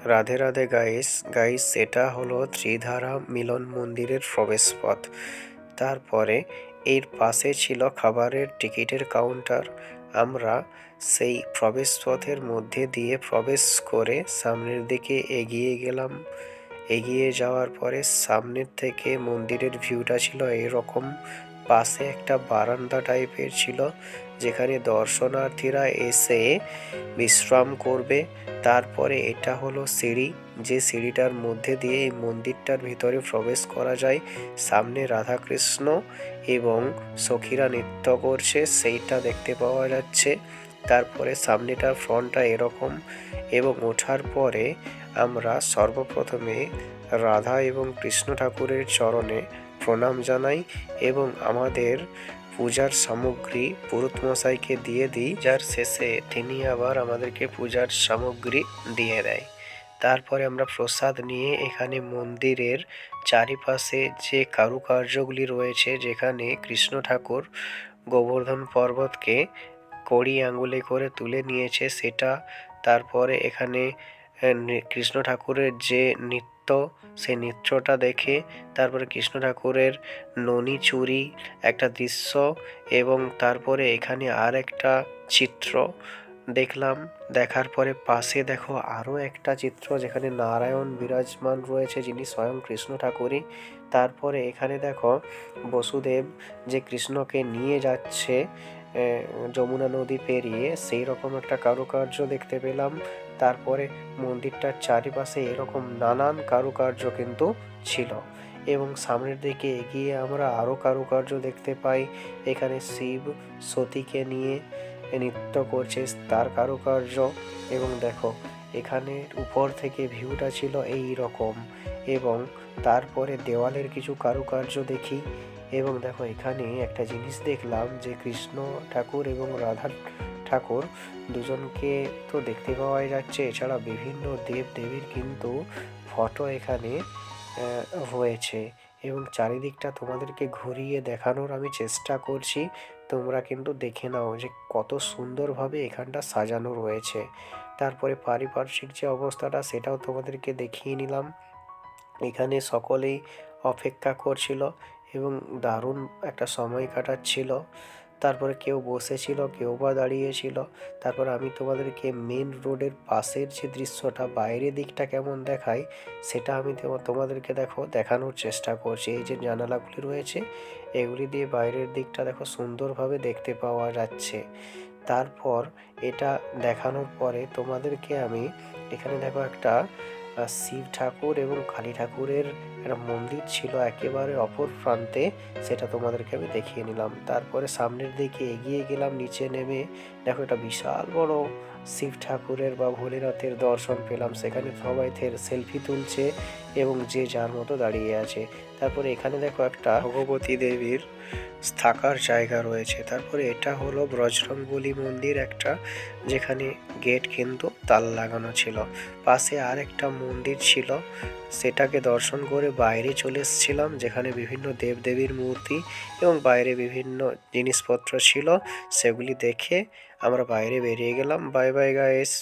Radhe Radhe guys guys এটা হলো ত্রিধারা মিলন মন্দিরের প্রবেশপথ। তারপরে এর পাশে ছিল খাবারের টিকিটের কাউন্টার। আমরা সেই প্রবেশপথের মধ্যে দিয়ে প্রবেশ করে সামনের দিকে এগিয়ে গেলাম। এগিয়ে যাওয়ার পরে সামনের থেকে মন্দিরের ভিউটা ছিল এরকম। পাশে একটা বারান্দা টাইপের ছিল, যেখানে দর্শনার্থীরা এসে বিশ্রাম করবে। তারপরে এটা হলো সিঁড়ি, যে সিঁড়িটার মধ্যে দিয়ে এই মন্দিরটার ভিতরে প্রবেশ করা যায়। সামনে রাধাকৃষ্ণ এবং সখীরা নৃত্য করছে, সেইটা দেখতে পাওয়া যাচ্ছে। তারপরে সামনেটার ফ্রন্টটা এরকম, এবং ওঠার পরে আমরা সর্বপ্রথমে রাধা এবং কৃষ্ণ ঠাকুরের চরণে প্রণাম জানাই এবং আমাদের পূজার সামগ্রী পুরোহিত মশাইকে দিয়ে দিই, যার শেষে তিনি আবার আমাদেরকে পূজার সামগ্রী দিয়ে দেয়। তারপরে আমরা প্রসাদ নিয়ে এখানে মন্দিরের চারিপাশে যে কারুকার্যগুলি রয়েছে, যেখানে কৃষ্ণ ঠাকুর গোবর্ধন পর্বতকে কড়ি আঙ্গুলে করে তুলে নিয়েছে সেটা, তারপরে এখানে কৃষ্ণ ঠাকুরের যে নৃত্য, সেই নৃত্যটা দেখে তারপরে কৃষ্ণ ঠাকুরের ননী চুরি একটা দৃশ্য, এবং তারপরে এখানে আর একটা চিত্র দেখলাম। দেখার পরে পাশে দেখো আরও একটা চিত্র, যেখানে নারায়ণ বিরাজমান রয়েছে, যিনি স্বয়ং কৃষ্ণ ঠাকুরই। তারপরে এখানে দেখো বসুদেব যে কৃষ্ণকে নিয়ে যাচ্ছে যমুনা নদী পেরিয়ে, সেই রকম একটা কারুকার্য দেখতে পেলাম। তারপরে মন্দিরটার চারিপাশে এরকম নানান কারুকার্য কিন্তু ছিল, এবং সামনের দিকে এগিয়ে আমরা আরও কারুকার্য দেখতে পাই। এখানে শিব সতীকে নিয়ে নৃত্য করছে, তার কারুকার্য। এবং দেখো এখানের উপর থেকে ভিউটা ছিল এই রকম, এবং তারপরে দেওয়ালের কিছু কারুকার্য দেখি। এবং দেখো এখানে একটা জিনিস দেখলাম, যে কৃষ্ণ ঠাকুর এবং রাধা ঠাকুর দুজনকে তো দেখতে পাওয়া যাচ্ছে, এছাড়া বিভিন্ন দেব দেবীর কিন্তু ফটো এখানে রয়েছে। এবং চারিদিকটা তোমাদেরকে ঘুরিয়ে দেখানোর আমি চেষ্টা করছি, তোমরা কিন্তু দেখে নাও যে কত সুন্দরভাবে এখানটা সাজানো রয়েছে। তারপরে পারিপার্শ্বিক যে অবস্থাটা সেটাও তোমাদেরকে দেখিয়ে নিলাম। এখানে সকলেই অপেক্ষা করছিল এবং দারুণ একটা সময় কাটাচ্ছিল। তারপরে কেউ বসেছিল, কেউ বা দাঁড়িয়েছিল। তারপর আমি তোমাদেরকে মেন রোডের পাশের যে দৃশ্যটা, বাইরের দিকটা কেমন দেখায় সেটা আমি তোমাদেরকে দেখানোর চেষ্টা করছি। এই যে জানালাগুলি রয়েছে, এগুলি দিয়ে বাইরের দিকটা দেখো সুন্দরভাবে দেখতে পাওয়া যাচ্ছে। তারপর এটা দেখানোর পরে তোমাদেরকে আমি এখানে দেখো একটা শিব ঠাকুর এবং কালী ঠাকুরের একটা মন্দির ছিল একেবারে অপর প্রান্তে, সেটা তোমাদেরকে আমি দেখিয়ে নিলাম। তারপরে সামনের দিকে এগিয়ে গেলাম, নিচে নেমে দেখো একটা বিশাল বড় শিব ঠাকুরের বা ভোলেনাথের দর্শন পেলাম। সেখানে সবাই সেলফি তুলছে এবং যে যার মতো দাঁড়িয়ে আছে। তারপরে এখানে দেখো একটা ভগবতী দেবীর থাকার জায়গা রয়েছে। তারপরে এটা হলো বজরংবলী মন্দির একটা, যেখানে গেট কিন্তু তালা লাগানো ছিল। পাশে আর একটা মন্দির ছিল, সেটাকে দর্শন করে বাইরে চলে এসেছিলাম, যেখানে বিভিন্ন দেবদেবীর মূর্তি এবং বাইরে বিভিন্ন জিনিসপত্র ছিল। সেগুলি দেখে আমরা বাইরে বেরিয়ে গেলাম। Bye bye guys.